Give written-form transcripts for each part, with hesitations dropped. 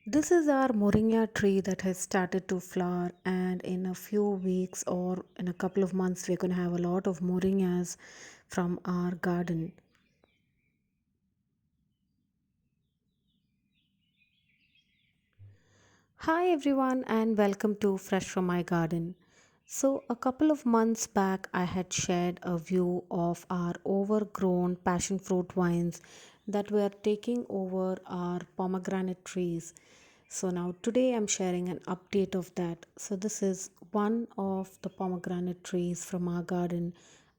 This is our Moringa tree that has started to flower, and in a few weeks or in a couple of months, we're going to have a lot of Moringas from our garden. Hi, everyone, and welcome to Fresh from My Garden. So, a couple of months back, I had shared a view of our overgrown passion fruit vines that were taking over our pomegranate trees. So, now today I'm sharing an update of that. So, this is one of the pomegranate trees from our garden,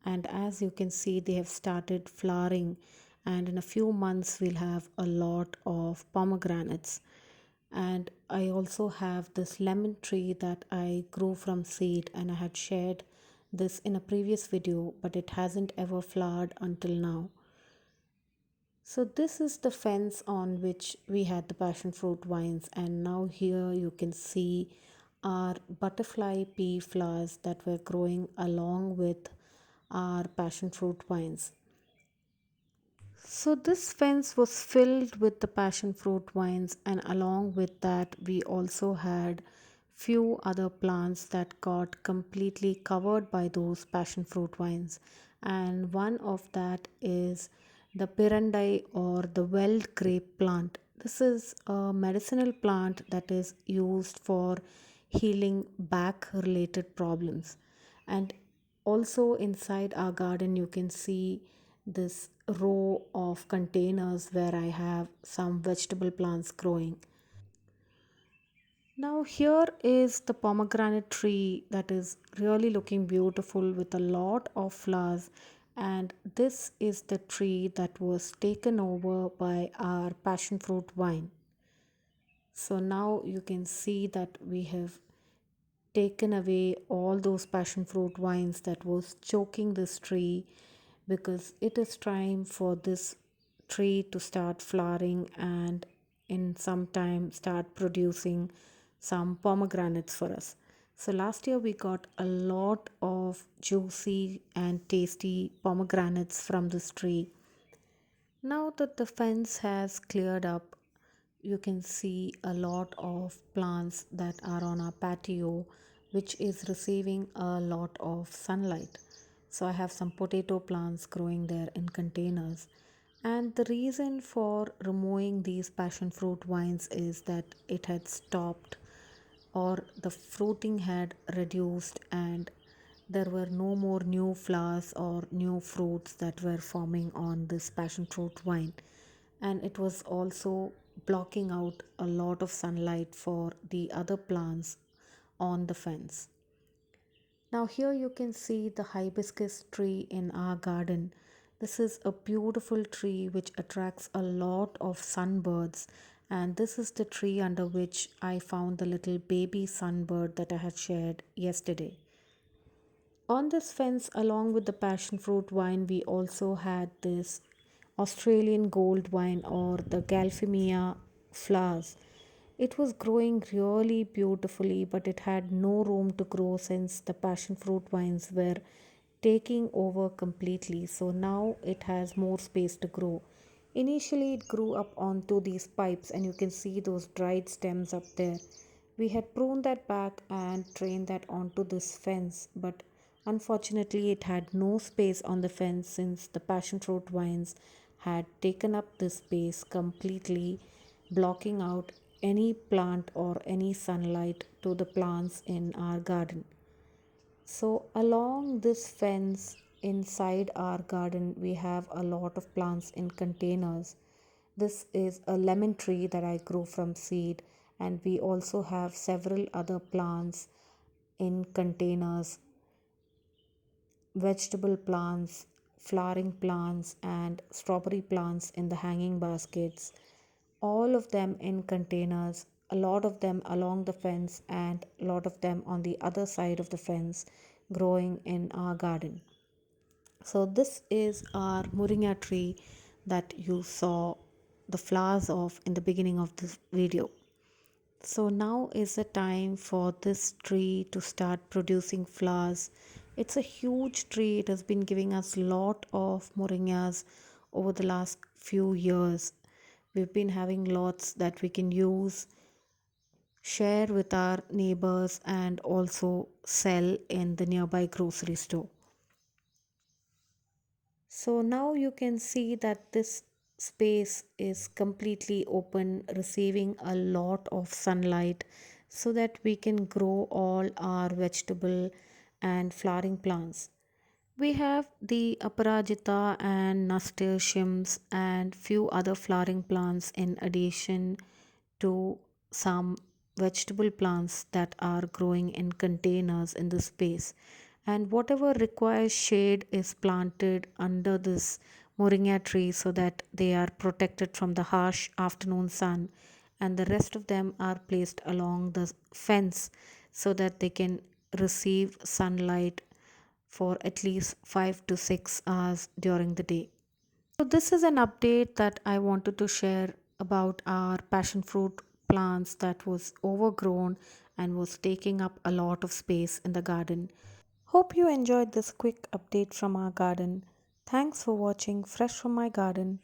and as you can see, they have started flowering, and in a few months, we'll have a lot of pomegranates. And I also have this lemon tree that I grew from seed, and I had shared this in a previous video, but it hasn't ever flowered until now. So this is the fence on which we had the passion fruit vines, and now here you can see our butterfly pea flowers that were growing along with our passion fruit vines. So this fence was filled with the passion fruit vines, and along with that we also had few other plants that got completely covered by those passion fruit vines. And one of that is the pirandai or the wild grape plant. This is a medicinal plant that is used for healing back related problems. And also inside our garden you can see this row of containers where I have some vegetable plants growing. Now here is the pomegranate tree that is really looking beautiful with a lot of flowers, and this is the tree that was taken over by our passion fruit vine. So now you can see that we have taken away all those passion fruit vines that was choking this tree, because it is time for this tree to start flowering and in some time start producing some pomegranates for us. So last year we got a lot of juicy and tasty pomegranates from this tree. Now that the fence has cleared up, you can see a lot of plants that are on our patio, which is receiving a lot of sunlight. So I have some potato plants growing there in containers. And the reason for removing these passion fruit vines is that it had stopped, or the fruiting had reduced, and there were no more new flowers or new fruits that were forming on this passion fruit vine, and it was also blocking out a lot of sunlight for the other plants on the fence. Now here you can see the hibiscus tree in our garden. This is a beautiful tree which attracts a lot of sunbirds, and this is the tree under which I found the little baby sunbird that I had shared yesterday. On this fence, along with the passion fruit vine, we also had this Australian gold vine or the Galphimia flowers. It was growing really beautifully, but it had no room to grow since the passion fruit vines were taking over completely. So now it has more space to grow. Initially, it grew up onto these pipes, and you can see those dried stems up there. We had pruned that back and trained that onto this fence, but unfortunately, it had no space on the fence since the passion fruit vines had taken up this space completely, blocking out any plant or any sunlight to the plants in our garden. So, along this fence inside our garden, we have a lot of plants in containers. This is a lemon tree that I grew from seed, and we also have several other plants in containers, vegetable plants, flowering plants, and strawberry plants in the hanging baskets. All of them in containers, a lot of them along the fence, and a lot of them on the other side of the fence growing in our garden. So, this is our Moringa tree that you saw the flowers of in the beginning of this video. So now is the time for this tree to start producing flowers. It's a huge tree. It has been giving us lot of moringas over the last few years. We've been having lots that we can use share with our neighbors, and also sell in the nearby grocery store. So now you can see that this space is completely open, receiving a lot of sunlight so that we can grow all our vegetable and flowering plants. We have the Aparajita and nasturtiums and few other flowering plants in addition to some vegetable plants that are growing in containers in the space. And whatever requires shade is planted under this Moringa tree so that they are protected from the harsh afternoon sun, and the rest of them are placed along the fence so that they can receive sunlight for at least 5 to 6 hours during the day. So, this is an update that I wanted to share about our passion fruit plants that was overgrown and was taking up a lot of space in the garden. Hope you enjoyed this quick update from our garden. Thanks for watching Fresh from My Garden.